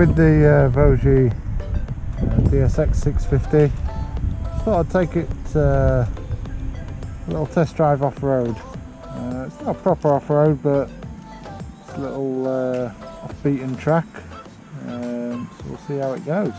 with the Voge DSX 650. Just thought I'd take it a little test drive off-road. It's not proper off-road, but it's a little off-beaten track, so we'll see how it goes.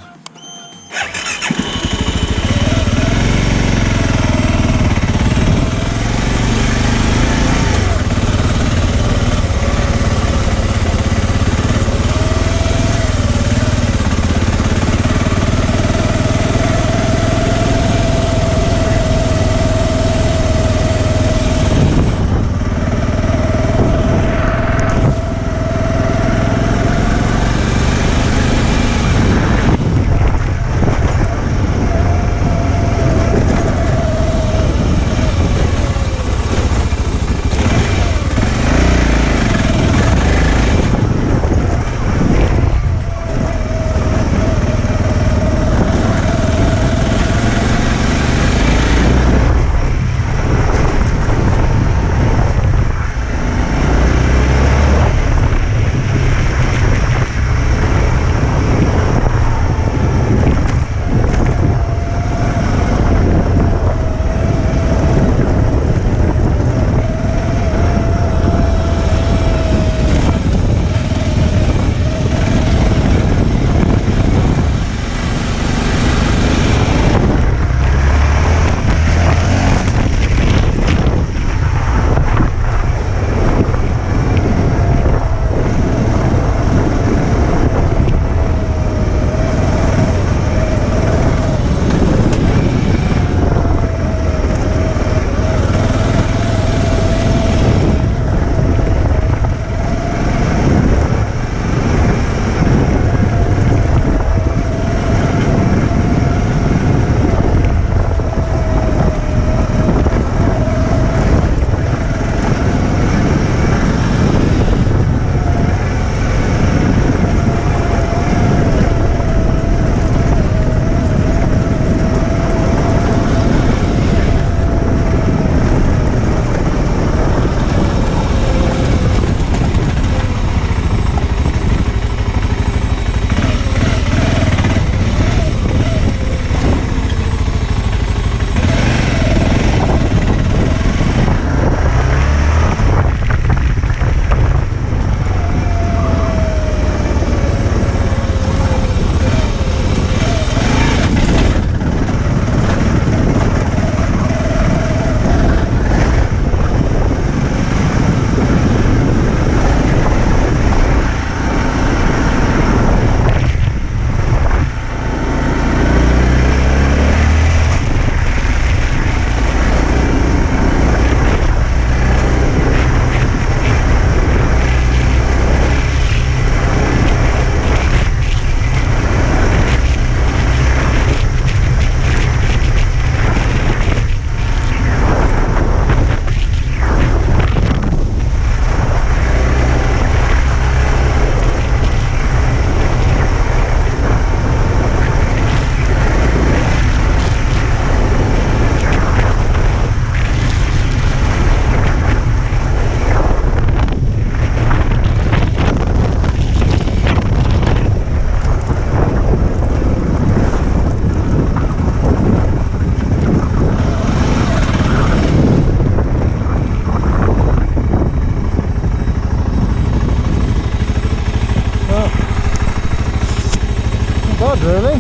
Really, I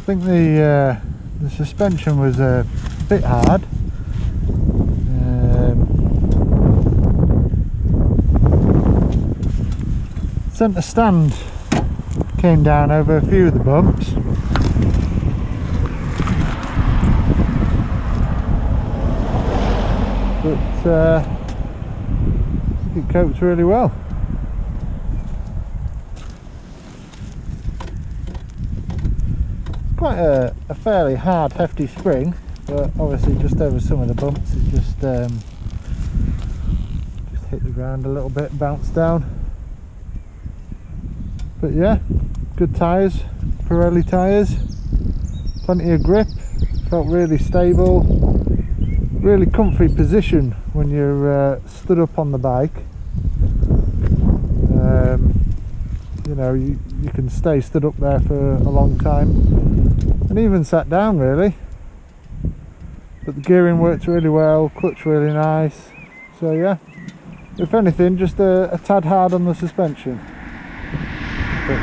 think the suspension was a bit hard. Centre stand came down over a few of the bumps, but I think it copes really well. Quite a fairly hard, hefty spring, but obviously just over some of the bumps it just hit the ground a little bit, bounced down. But yeah, good tyres, Pirelli tyres, plenty of grip, felt really stable, really comfy position when you're stood up on the bike. you know, you can stay stood up there for a long time, and even sat down really. But the gearing worked really well, clutch really nice. So yeah, if anything, just a tad hard on the suspension, but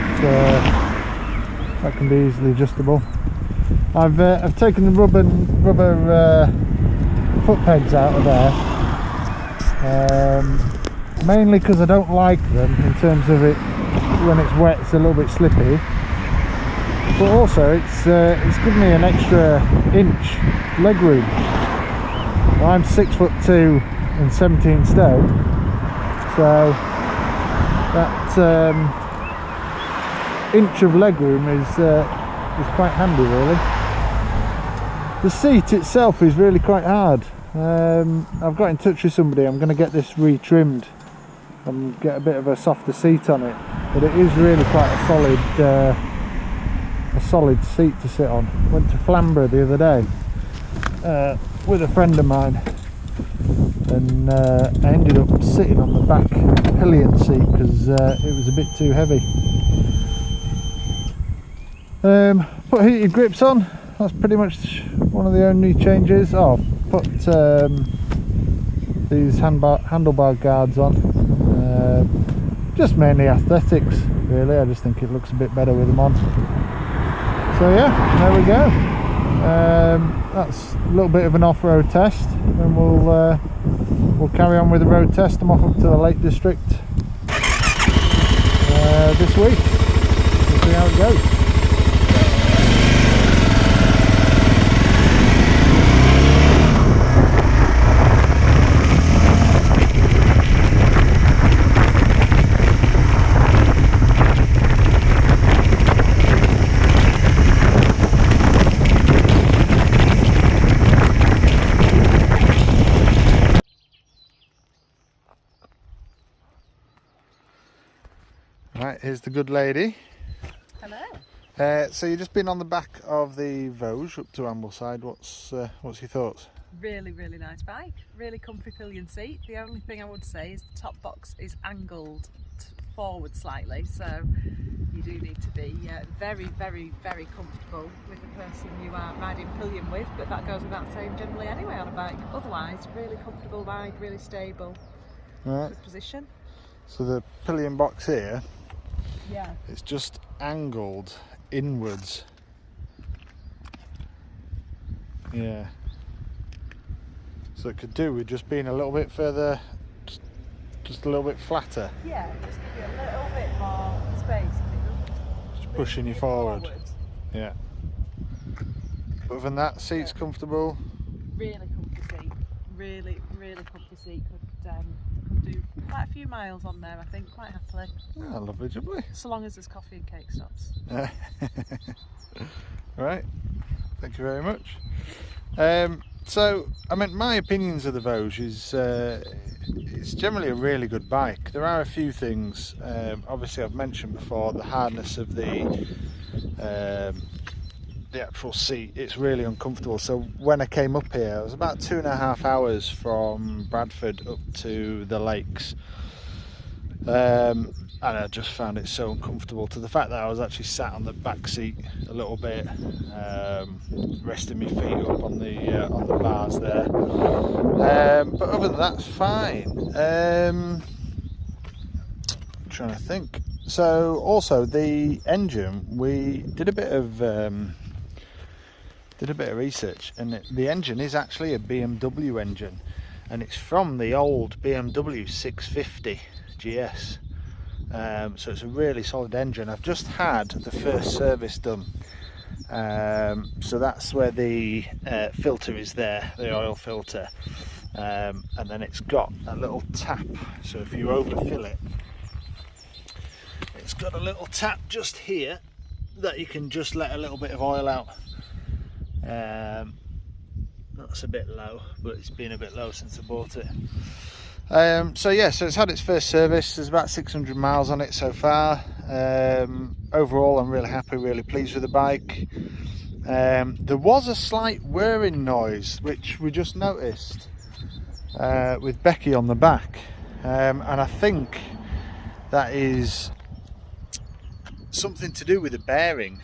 that can be easily adjustable. I've taken the rubber foot pegs out of there, mainly because I don't like them in terms of it. When it's wet, it's a little bit slippy, but also it's given me an extra inch leg room. I'm 6'2" and 17 stone, so that inch of leg room is quite handy really. The seat itself is really quite hard. I've got in touch with somebody. I'm going to get this retrimmed and get a bit of a softer seat on it, but it is really quite a solid seat to sit on. Went to Flamborough the other day with a friend of mine, and I ended up sitting on the back pillion seat because it was a bit too heavy. Put heated grips on. That's pretty much one of the only changes. Oh, put these handlebar guards on. Just mainly aesthetics really. I just think it looks a bit better with them on. So yeah, there we go. That's a little bit of an off-road test, and we'll carry on with the road test. I'm off up to the Lake District this week. We'll see how it goes. Right, here's the good lady. Hello. So you've just been on the back of the Voge up to Ambleside. What's your thoughts? Really, really nice bike. Really comfy pillion seat. The only thing I would say is the top box is angled forward slightly, so you do need to be very, very, very comfortable with the person you are riding pillion with, but that goes without saying generally anyway on a bike. Otherwise, really comfortable ride, really stable. Right. Good position. So the pillion box here, yeah, it's just angled inwards. Yeah. So it could do with just being a little bit further, just a little bit flatter. Yeah, just give you a little bit more space. Just pushing you forward. Yeah. Other than that, seat's comfortable. Really comfy seat. Really, really comfy seat. Could do quite a few miles on there, I think, quite happily. Ah, lovely jubbly. So long as there's coffee and cake stops. Right, thank you very much. So, I mean, my opinions of the Voge is it's generally a really good bike. There are a few things, obviously I've mentioned before, the hardness of the actual seat. It's really uncomfortable. So when I came up here, it was about 2.5 hours from Bradford up to the lakes, and I just found it so uncomfortable, to the fact that I was actually sat on the back seat a little bit, resting my feet up on the bars there, but other than that, it's fine. I'm trying to think. So also the engine, we did a bit of research, and the engine is actually a BMW engine, and it's from the old BMW 650 GS. So it's a really solid engine. I've just had the first service done, so that's where the filter is there, the oil filter, and then it's got a little tap, so if you overfill it, it's got a little tap just here that you can just let a little bit of oil out. That's a bit low, but it's been a bit low since I bought it. So yeah, so it's had its first service. There's about 600 miles on it so far. Overall, I'm really happy, really pleased with the bike. There was a slight whirring noise, which we just noticed with Becky on the back, and I think that is something to do with the bearing.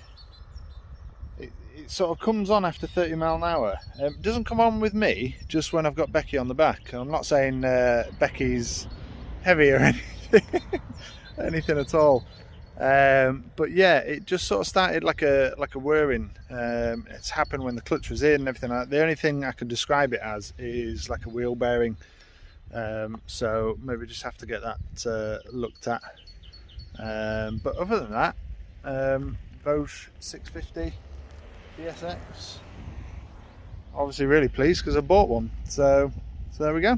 It sort of comes on after 30 mile an hour. It doesn't come on with me, just when I've got Becky on the back. I'm not saying Becky's heavy or anything, anything at all. But yeah, it just sort of started like a whirring. It's happened when the clutch was in and everything like that. The only thing I could describe it as is like a wheel bearing. So maybe just have to get that looked at. But other than that, Voge 650 DSX. Obviously really pleased because I bought one. So there we go.